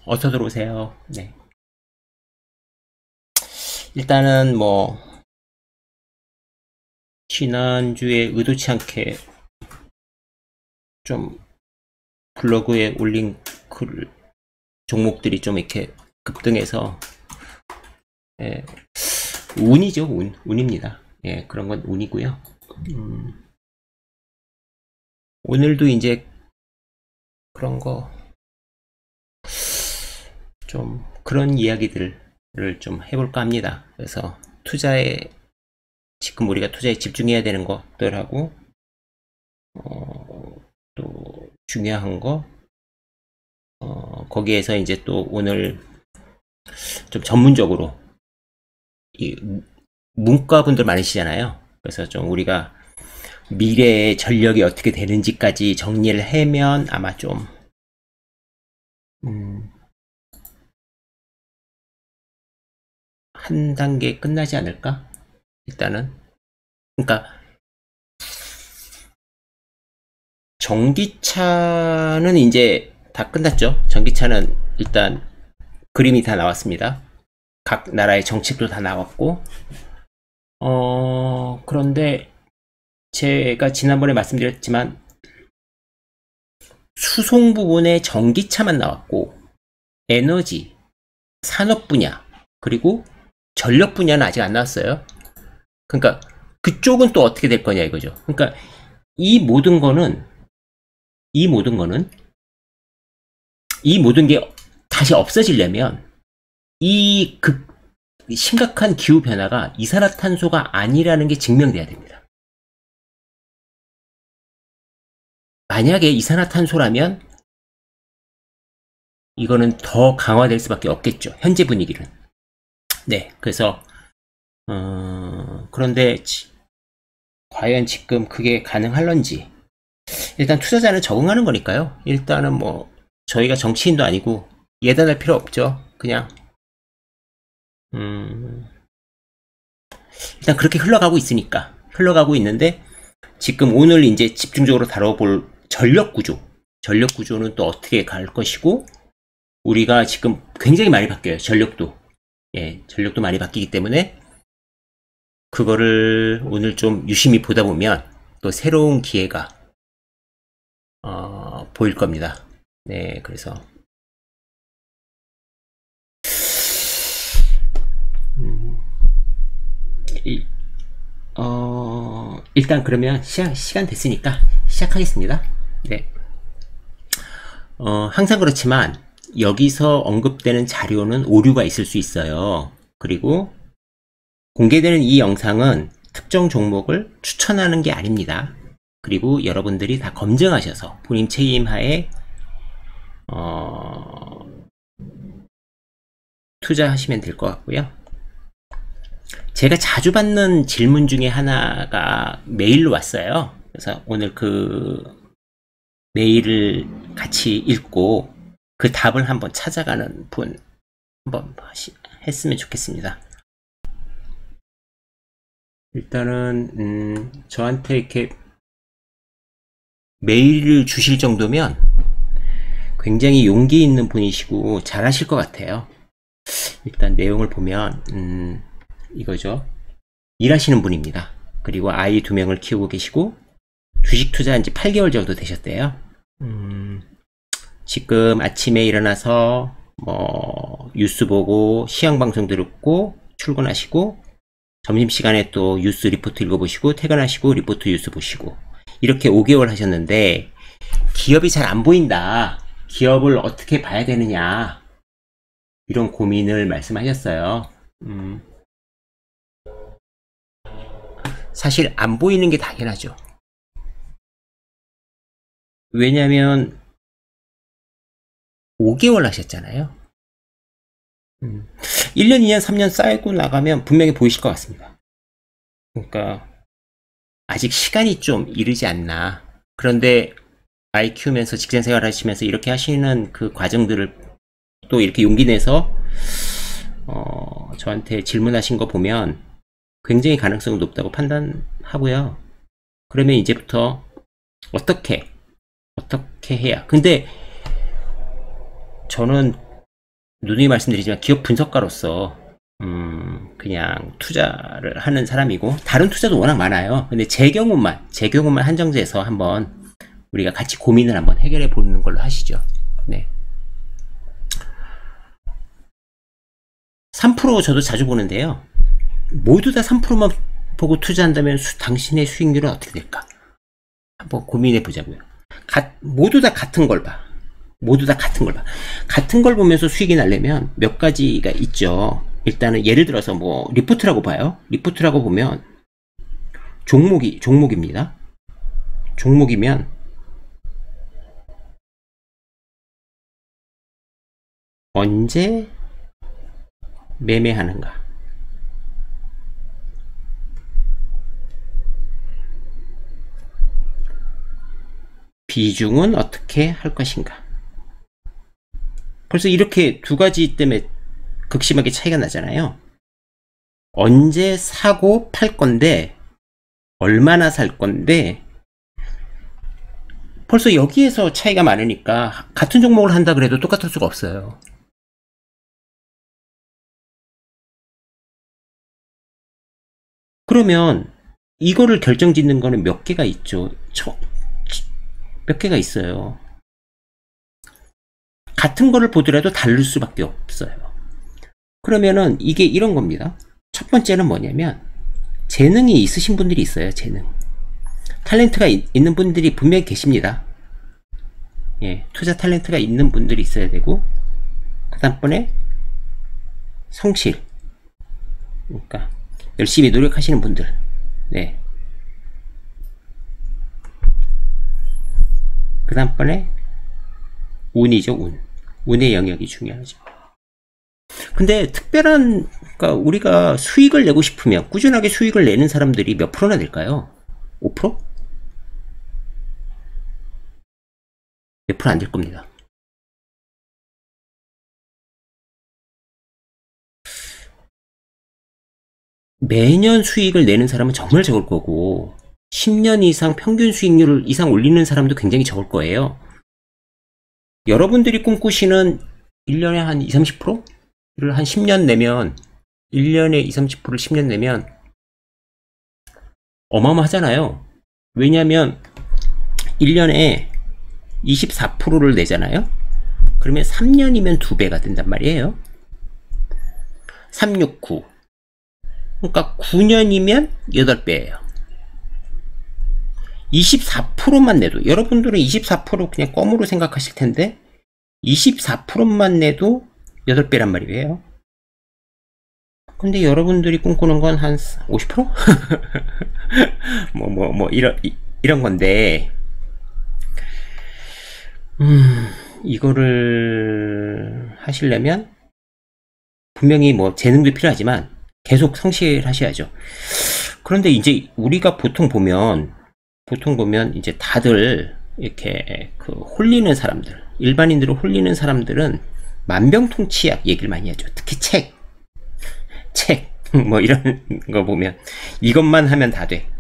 어서 들어오세요. 네. 일단은 뭐, 지난주에 의도치 않게 좀 블로그에 올린 글, 종목들이 좀 이렇게 급등해서, 예, 운이죠, 운입니다. 예, 그런 건 운이고요. 오늘도 이제 그런 거, 좀 그런 이야기들을 좀 해볼까 합니다. 그래서 지금 우리가 투자에 집중해야 되는 것들하고, 또 중요한 거, 거기에서 이제 또 오늘 좀 전문적으로 이 문과분들 많으시잖아요. 그래서 좀 우리가 미래의 전력이 어떻게 되는지까지 정리를 하면 아마 좀 한 단계 끝나지 않을까? 일단은 그러니까 전기차는 이제 다 끝났죠. 전기차는 일단 그림이 다 나왔습니다. 각 나라의 정책도 다 나왔고 그런데 제가 지난번에 말씀드렸지만 수송 부분에 전기차만 나왔고 에너지, 산업 분야, 그리고 전력 분야는 아직 안 나왔어요. 그러니까 그쪽은 또 어떻게 될 거냐 이거죠. 그러니까 이 모든 거는 이 모든 게 다시 없어지려면 이 심각한 기후 변화가 이산화탄소가 아니라는 게 증명돼야 됩니다. 만약에 이산화탄소라면 이거는 더 강화될 수밖에 없겠죠. 현재 분위기는. 네, 그래서 그런데 과연 지금 그게 가능할런지 일단 투자자는 적응하는 거니까요. 일단은 뭐 저희가 정치인도 아니고 예단할 필요 없죠. 그냥 일단 그렇게 흘러가고 있는데 지금 오늘 이제 집중적으로 다뤄볼 전력 구조는 또 어떻게 갈 것이고 우리가 지금 굉장히 많이 바뀌어요. 전력도 많이 바뀌기 때문에 그거를 오늘 좀 유심히 보다 보면 또 새로운 기회가 보일 겁니다. 네, 그래서 일단 그러면 시간 됐으니까 시작하겠습니다. 네. 항상 그렇지만 여기서 언급되는 자료는 오류가 있을 수 있어요. 그리고 공개되는 이 영상은 특정 종목을 추천하는 게 아닙니다. 그리고 여러분들이 다 검증하셔서 본인 책임하에 투자하시면 될 것 같고요. 제가 자주 받는 질문 중에 하나가 메일로 왔어요. 그래서 오늘 그 메일을 같이 읽고 그 답을 한번 찾아가는 분 한번 했으면 좋겠습니다. 일단은 저한테 이렇게 메일을 주실 정도면 굉장히 용기 있는 분이시고 잘하실 것 같아요. 일단 내용을 보면 이거죠. 일하시는 분입니다. 그리고 아이 2명을 키우고 계시고 주식 투자한 지 8개월 정도 되셨대요. 지금 아침에 일어나서 뭐 뉴스 보고 시황방송 듣고 출근하시고 점심시간에 또 뉴스 리포트 읽어보시고 퇴근하시고 리포트 뉴스 보시고 이렇게 5개월 하셨는데 기업이 잘 안 보인다. 기업을 어떻게 봐야 되느냐 이런 고민을 말씀하셨어요. 사실 안 보이는 게 당연하죠. 왜냐면 5개월 하셨잖아요. 1년, 2년, 3년 쌓이고 나가면 분명히 보이실 것 같습니다. 그러니까 아직 시간이 좀 이르지 않나. 그런데 아이 키우면서 직장생활 하시면서 이렇게 하시는 그 과정들을 또 이렇게 용기 내서 저한테 질문하신 거 보면 굉장히 가능성이 높다고 판단하고요. 그러면 이제부터 어떻게 해야. 근데 저는 누누이 말씀드리지만 기업 분석가로서 그냥 투자를 하는 사람이고, 다른 투자도 워낙 많아요. 근데 제 경우만 한정돼서 한번 우리가 같이 고민을 한번 해결해 보는 걸로 하시죠. 네. 3% 저도 자주 보는데요. 모두 다 3%만 보고 투자한다면 당신의 수익률은 어떻게 될까? 한번 고민해 보자고요. 모두 다 같은 걸 봐. 모두 다 같은 걸 봐. 같은 걸 보면서 수익이 나려면 몇 가지가 있죠. 일단은 예를 들어서 뭐 리포트라고 봐요. 리포트라고 보면 종목입니다. 종목이면 언제 매매하는가, 비중은 어떻게 할 것인가. 벌써 이렇게 두 가지 때문에 극심하게 차이가 나잖아요. 언제 사고 팔 건데, 얼마나 살 건데, 벌써 여기에서 차이가 많으니까 같은 종목을 한다 그래도 똑같을 수가 없어요. 그러면 이거를 결정짓는 거는 몇 개가 있죠. 몇 개가 있어요. 같은 거를 보더라도 다를 수밖에 없어요. 그러면은 이게 이런 겁니다. 첫 번째는 뭐냐면, 재능이 있으신 분들이 있어요. 재능, 탤런트가 있는 분들이 분명히 계십니다. 예, 투자 탤런트가 있는 분들이 있어야 되고, 그 다음번에 성실, 그러니까 열심히 노력하시는 분들. 네. 그 다음번에 운이죠. 운의 영역이 중요하죠. 근데 특별한, 그러니까 우리가 수익을 내고 싶으면, 꾸준하게 수익을 내는 사람들이 몇 프로나 될까요? 5%? 몇 프로 안 될 겁니다. 매년 수익을 내는 사람은 정말 적을 거고, 10년 이상 평균 수익률을 이상 올리는 사람도 굉장히 적을 거예요. 여러분들이 꿈꾸시는 1년에 한 20, 30%를 한 10년 내면, 1년에 20, 30%를 10년 내면 어마어마하잖아요. 왜냐하면 1년에 24%를 내잖아요. 그러면 3년이면 2배가 된단 말이에요. 3, 6, 9. 그러니까 9년이면 8배예요. 24%만 내도, 여러분들은 24% 그냥 껌으로 생각하실 텐데 24%만 내도 8배란 말이에요. 근데 여러분들이 꿈꾸는 건 한 50%? 이런 건데, 이거를 하시려면 분명히 뭐 재능도 필요하지만 계속 성실하셔야죠. 그런데 이제 우리가 보통 보면 이제 다들 이렇게 홀리는 사람들, 일반인들을 홀리는 사람들은 만병통치약 얘기를 많이 하죠. 특히 책 뭐 이런 거 보면 이것만 하면 다 돼.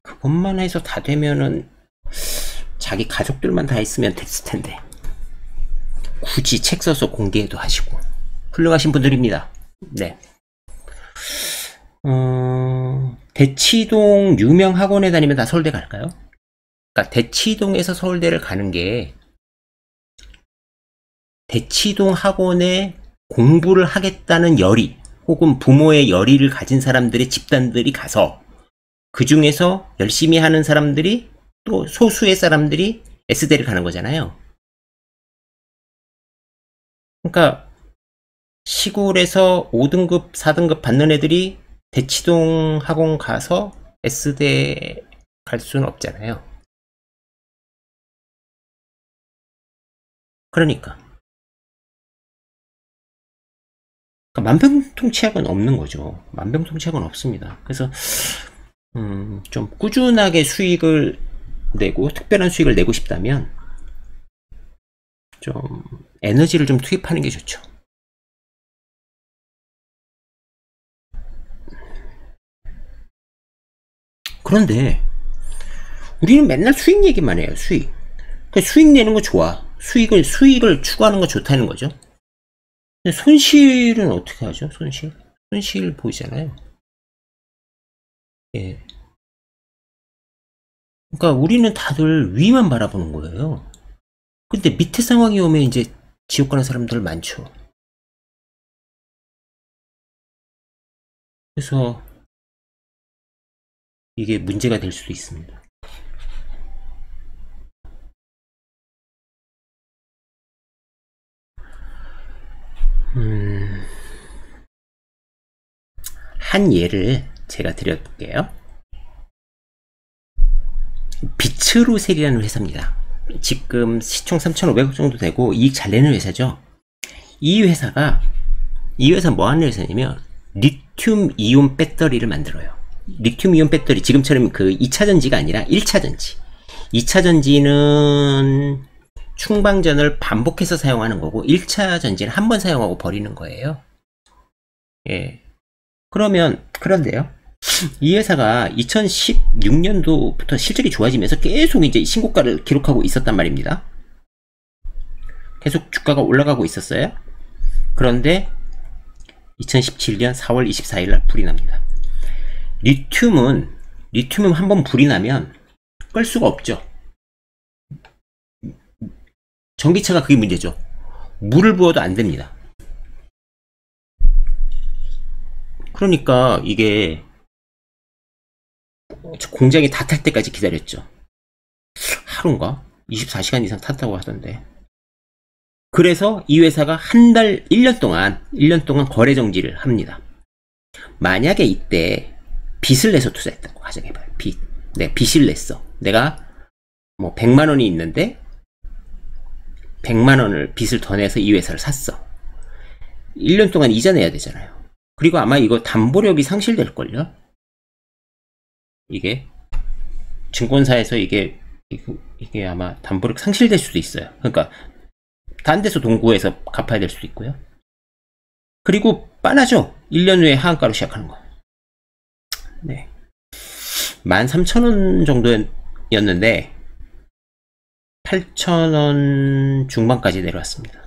그것만 해서 다 되면은 자기 가족들만 다 있으면 됐을 텐데, 굳이 책 써서 공개도 하시고 훌륭하신 분들입니다. 네. 대치동 유명 학원에 다니면 다 서울대 갈까요? 그러니까 대치동에서 서울대를 가는 게, 대치동 학원에 공부를 하겠다는 열의, 혹은 부모의 열의를 가진 사람들의 집단들이 가서, 그 중에서 열심히 하는 사람들이, 또 소수의 사람들이 S대를 가는 거잖아요. 그러니까 시골에서 5등급, 4등급 받는 애들이 대치동 학원 가서 S대 갈 수는 없잖아요. 그러니까 만병통치약은 없는 거죠. 만병통치약은 없습니다. 그래서 좀 꾸준하게 수익을 내고, 특별한 수익을 내고 싶다면 좀 에너지를 좀 투입하는 게 좋죠. 그런데 우리는 맨날 수익 얘기만 해요. 수익 내는 거 좋아. 수익을 추구하는 거 좋다는 거죠. 근데 손실은 어떻게 하죠? 손실 보이잖아요. 예. 그러니까 우리는 다들 위만 바라보는 거예요. 근데 밑에 상황이 오면 이제 지옥 가는 사람들 많죠. 그래서 이게 문제가 될 수도 있습니다. 한 예를 제가 드려볼게요. 비츠루셀이라는 회사입니다. 지금 시총 3,500억 정도 되고 이익 잘 내는 회사죠. 이 회사 뭐 하는 회사냐면 리튬 이온 배터리를 만들어요. 리튬 이온 배터리, 지금처럼 그 2차 전지가 아니라 1차 전지. 2차 전지는 충방전을 반복해서 사용하는 거고 1차 전지는 한 번 사용하고 버리는 거예요. 예. 그런데요. 이 회사가 2016년도부터 실적이 좋아지면서 계속 이제 신고가를 기록하고 있었단 말입니다. 계속 주가가 올라가고 있었어요. 그런데 2017년 4월 24일 날 불이 납니다. 리튬은 한번 불이 나면 끌 수가 없죠. 전기차가 그게 문제죠. 물을 부어도 안 됩니다. 그러니까 이게 공장이 다 탈 때까지 기다렸죠. 하루인가? 24시간 이상 탔다고 하던데. 그래서 이 회사가 1년 동안 거래 정지를 합니다. 만약에 이때 빚을 내서 투자했다고 가정해봐요. 빚을 냈어. 내가 뭐 100만원이 있는데 100만원을 빚을 더 내서 이 회사를 샀어. 1년 동안 이자 내야 되잖아요. 그리고 아마 이거 담보력이 상실될걸요? 이게 증권사에서 이게 아마 담보력 상실될 수도 있어요. 그러니까 다른 데서 돈 구해서 갚아야 될 수도 있고요. 그리고 빤하죠. 1년 후에 하한가로 시작하는 거. 네. 13,000원 정도였는데 8,000원 중반까지 내려왔습니다.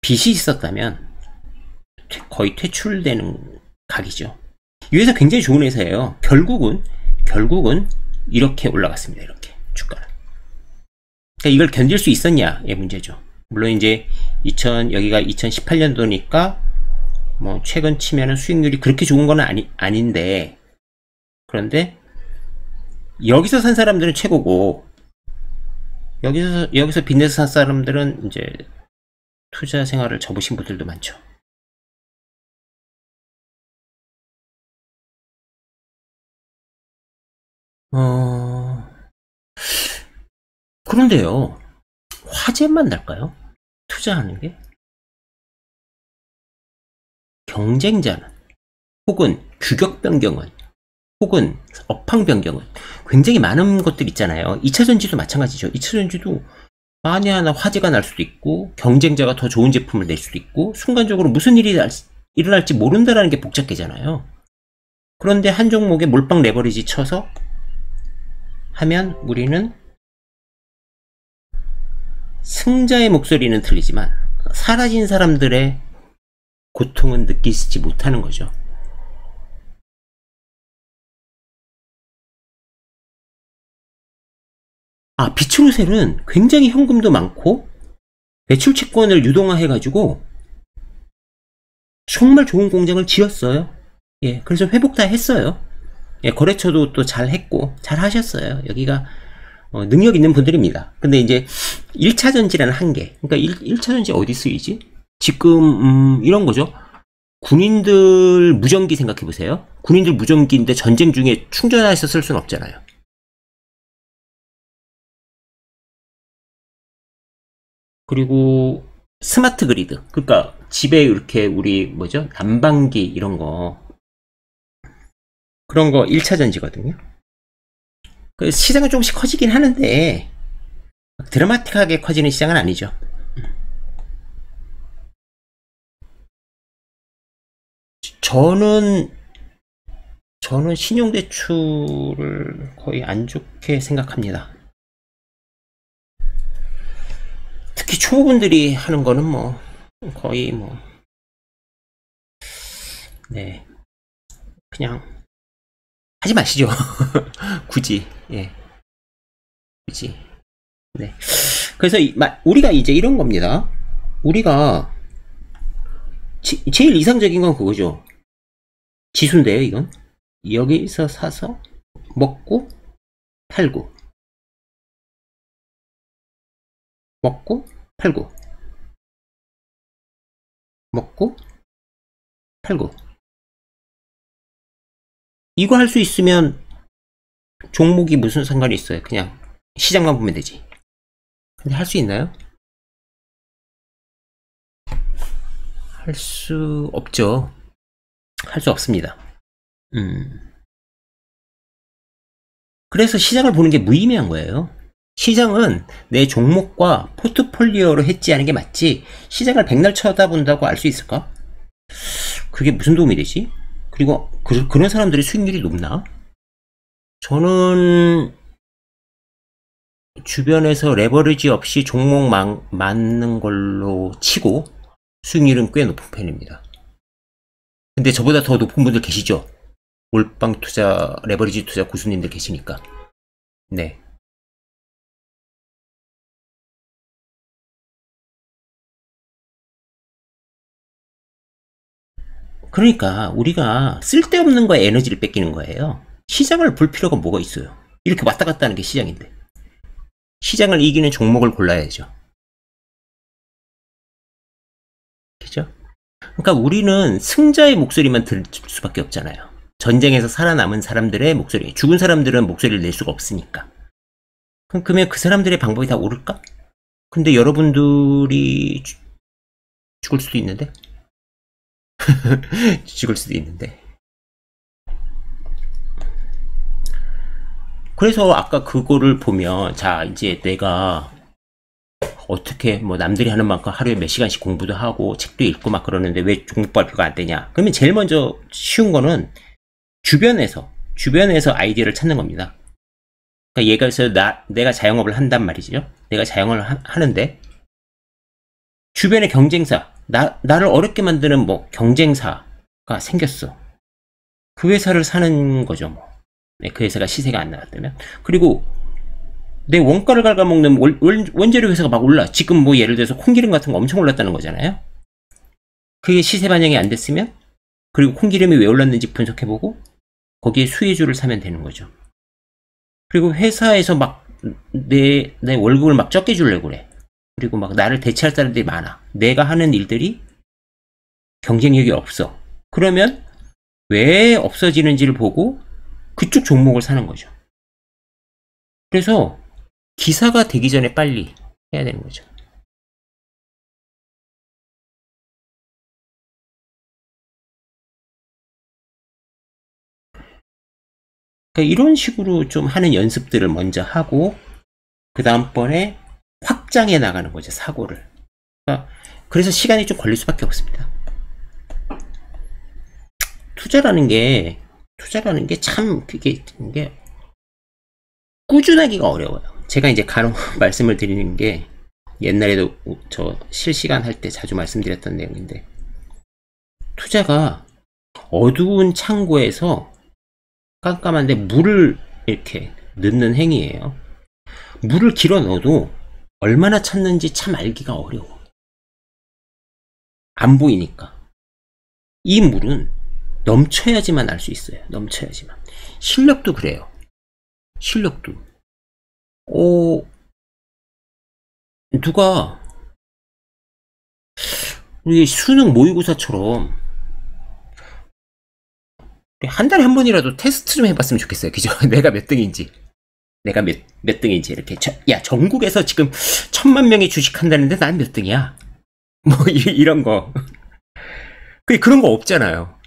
빚이 있었다면 거의 퇴출되는 각이죠. 이 회사 굉장히 좋은 회사예요. 결국은 이렇게 올라갔습니다. 이렇게 주가는. 그러니까 이걸 견딜 수 있었냐의 문제죠. 물론 이제 여기가 2018년도니까 뭐 최근 치면은 수익률이 그렇게 좋은 건 아닌데, 그런데 여기서 산 사람들은 최고고 여기서 빚내서 산 사람들은 이제 투자 생활을 접으신 분들도 많죠. 그런데요, 화제만 날까요? 투자하는 게? 경쟁자는, 혹은 규격 변경은, 혹은 업황 변경은 굉장히 많은 것들 있잖아요. 2차 전지도 마찬가지죠. 2차 전지도 만에 하나 화제가 날 수도 있고, 경쟁자가 더 좋은 제품을 낼 수도 있고, 순간적으로 무슨 일이 일어날지 모른다라는 게 복잡해잖아요. 그런데 한 종목에 몰빵 레버리지 쳐서 하면 우리는 승자의 목소리는 들리지만 사라진 사람들의 고통은 느끼지 못하는 거죠. 비츠루셀은 굉장히 현금도 많고 매출 채권을 유동화해가지고 정말 좋은 공장을 지었어요. 예, 그래서 회복 다 했어요. 예, 거래처도 또 잘 했고 잘 하셨어요. 여기가 능력 있는 분들입니다. 근데 이제 1차 전지라는 한계. 그러니까 1차 전지 어디 쓰이지? 지금 이런 거죠. 군인들 무전기 생각해 보세요. 군인들 무전기인데 전쟁 중에 충전해서 쓸 수는 없잖아요. 그리고 스마트 그리드. 그러니까 집에 이렇게 우리 뭐죠? 난방기 이런 거, 그런 거 1차 전지거든요. 그 시장은 조금씩 커지긴 하는데 드라마틱하게 커지는 시장은 아니죠. 저는 신용대출을 거의 안 좋게 생각합니다. 특히 초보분들이 하는 거는 뭐 거의 뭐 네 그냥 하지 마시죠. 굳이. 예, 굳이. 네. 그래서 우리가 이제 이런 겁니다. 우리가 제일 이상적인 건 그거죠. 지수인데요, 이건. 여기서 사서 먹고 팔고 먹고 팔고 먹고 팔고 이거 할 수 있으면 종목이 무슨 상관이 있어요. 그냥 시장만 보면 되지. 근데 할 수 있나요? 할 수 없죠. 할 수 없습니다. 그래서 시장을 보는 게 무의미한 거예요. 시장은 내 종목과 포트폴리오로 해지하는 게 맞지, 시장을 백날 쳐다본다고 알 수 있을까? 그게 무슨 도움이 되지? 그리고 그런 사람들의 수익률이 높나? 저는 주변에서 레버리지 없이 종목 맞는 걸로 치고 수익률은 꽤 높은 편입니다. 근데 저보다 더 높은 분들 계시죠? 몰빵 투자, 레버리지 투자 고수님들 계시니까. 네. 그러니까 우리가 쓸데없는 거에 에너지를 뺏기는 거예요. 시장을 볼 필요가 뭐가 있어요. 이렇게 왔다 갔다 하는 게 시장인데. 시장을 이기는 종목을 골라야죠. 그죠? 그러니까 우리는 승자의 목소리만 들을 수밖에 없잖아요. 전쟁에서 살아남은 사람들의 목소리, 죽은 사람들은 목소리를 낼 수가 없으니까. 그러면 그 사람들의 방법이 다 옳을까? 근데 여러분들이 죽을 수도 있는데? 죽을 수도 있는데. 그래서 아까 그거를 보면, 자, 이제 내가 어떻게 뭐 남들이 하는 만큼 하루에 몇 시간씩 공부도 하고 책도 읽고 막 그러는데 왜 종목 발표가 안 되냐? 그러면 제일 먼저 쉬운 거는 주변에서 아이디어를 찾는 겁니다. 그러니까 얘가 있어요. 내가 자영업을 한단 말이죠. 내가 자영업을 하는데 주변의 경쟁사, 나를 어렵게 만드는 뭐 경쟁사가 생겼어. 그 회사를 사는 거죠. 뭐. 네, 그 회사가 시세가 안 나왔다면. 그리고 내 원가를 갉아먹는 원재료 회사가 막 올라. 지금 뭐 예를 들어서 콩기름 같은 거 엄청 올랐다는 거잖아요. 그게 시세 반영이 안 됐으면, 그리고 콩기름이 왜 올랐는지 분석해보고 거기에 수혜주를 사면 되는 거죠. 그리고 회사에서 막 내 월급을 막 적게 주려고 그래. 그리고 막 나를 대체할 사람들이 많아. 내가 하는 일들이 경쟁력이 없어. 그러면 왜 없어지는지를 보고 그쪽 종목을 사는 거죠. 그래서 기사가 되기 전에 빨리 해야 되는 거죠. 그러니까 이런 식으로 좀 하는 연습들을 먼저 하고 그 다음번에 확장해 나가는 거죠, 사고를. 그러니까 그래서 시간이 좀 걸릴 수밖에 없습니다. 투자라는 게 참 이게 꾸준하기가 어려워요. 제가 이제 간혹 말씀을 드리는 게 옛날에도 저 실시간 할 때 자주 말씀드렸던 내용인데, 투자가 어두운 창고에서 깜깜한데 물을 이렇게 넣는 행위예요. 물을 길어 넣어도 얼마나 찼는지 참 알기가 어려워. 안 보이니까. 이 물은 넘쳐야지만 알 수 있어요. 넘쳐야지만. 실력도 그래요. 실력도. 누가 우리 수능 모의고사처럼 한 달에 한 번이라도 테스트 좀 해봤으면 좋겠어요. 그죠? 내가 몇 등인지. 내가 몇 등인지. 이렇게. 야, 전국에서 지금 1000만 명이 주식한다는데 난 몇 등이야? 뭐, 이런 거. 그런 거 없잖아요.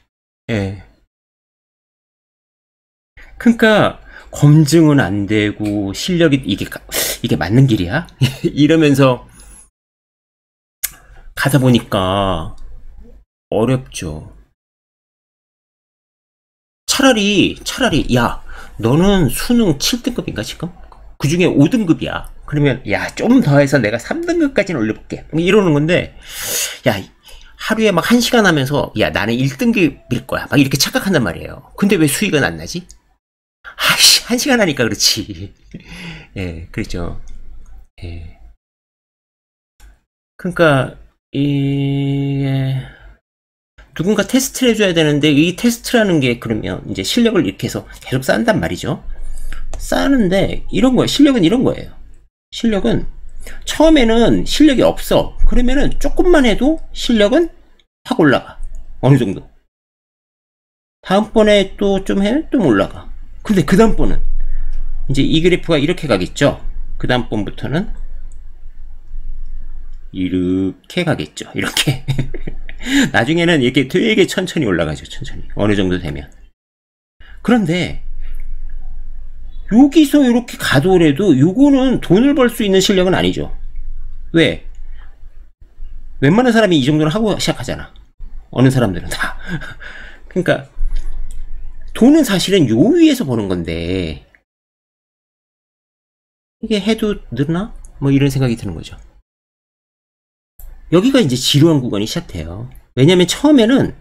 예. 그러니까, 검증은 안 되고, 실력이, 이게 맞는 길이야? 이러면서 가다 보니까 어렵죠. 차라리, 야, 너는 수능 7등급인가, 지금? 그 중에 5등급이야. 그러면 야, 좀 더 해서 내가 3등급까지는 올려볼게. 이러는 건데, 야, 하루에 막 1시간 하면서 야, 나는 1등급일 거야. 막 이렇게 착각한단 말이에요. 근데 왜 수익은 안 나지? 아이씨, 1시간 하니까 그렇지. 예, 그렇죠. 예. 그러니까 누군가 테스트를 해줘야 되는데, 이 테스트라는 게 그러면 이제 실력을 이렇게 해서 계속 쌓는단 말이죠. 쌓는데 이런 거예요. 실력은 이런 거예요. 실력은 처음에는 실력이 없어. 그러면은 조금만 해도 실력은 확 올라가. 어느 정도. 다음번에 또 좀 해, 좀 올라가. 근데 그 다음번은 이제 이 그래프가 이렇게 가겠죠. 그 다음번부터는 이렇게 가겠죠. 이렇게. 나중에는 이렇게 되게 천천히 올라가죠. 천천히. 어느 정도 되면. 그런데 여기서 이렇게 가더라도 요거는 돈을 벌 수 있는 실력은 아니죠. 왜? 웬만한 사람이 이 정도는 하고 시작하잖아. 어느 사람들은 다. 그러니까 돈은 사실은 요 위에서 버는 건데 이게 해도 늘나? 뭐 이런 생각이 드는 거죠. 여기가 이제 지루한 구간이 시작돼요. 왜냐면 처음에는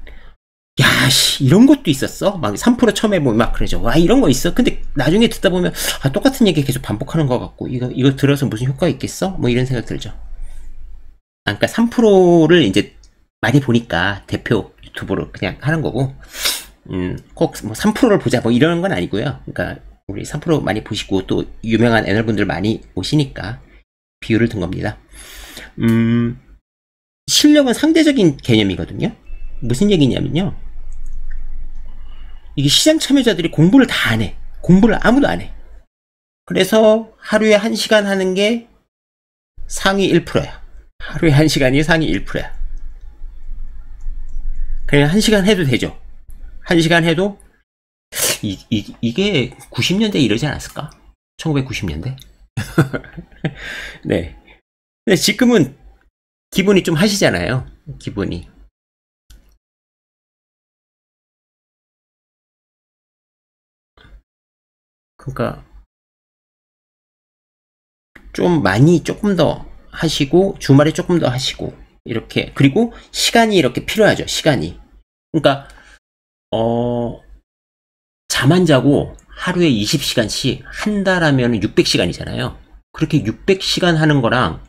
야, 씨, 이런 것도 있었어? 막 3% 처음 해보면 막 그러죠. 와, 이런 거 있어? 근데 나중에 듣다 보면, 아, 똑같은 얘기 계속 반복하는 것 같고, 이거 들어서 무슨 효과가 있겠어? 뭐 이런 생각 들죠. 아, 그러니까 3%를 이제 많이 보니까 대표 유튜브로 그냥 하는 거고, 꼭 뭐 3%를 보자 뭐 이런 건 아니고요. 그러니까 우리 3% 많이 보시고 또 유명한 애널분들 많이 오시니까 비유를 든 겁니다. 실력은 상대적인 개념이거든요. 무슨 얘기냐면요. 이게 시장 참여자들이 공부를 다 안 해. 공부를 아무도 안 해. 그래서 하루에 1시간 하는 게 상위 1%야. 하루에 1시간이 상위 1%야. 그냥 1시간 해도 되죠. 1시간 해도 이게 90년대 이러지 않았을까? 1990년대? 네. 근데 지금은 기본이 좀 하시잖아요. 기본이. 그러니까 좀 많이 조금 더 하시고 주말에 조금 더 하시고 이렇게. 그리고 시간이 이렇게 필요하죠. 시간이. 그러니까 잠 안 자고 하루에 20시간씩 한 달 하면 600시간이잖아요. 그렇게 600시간 하는 거랑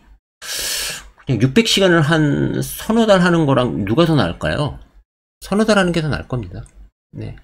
그냥 600시간을 한 서너 달 하는 거랑 누가 더 나을까요? 서너 달 하는 게 더 나을 겁니다. 네.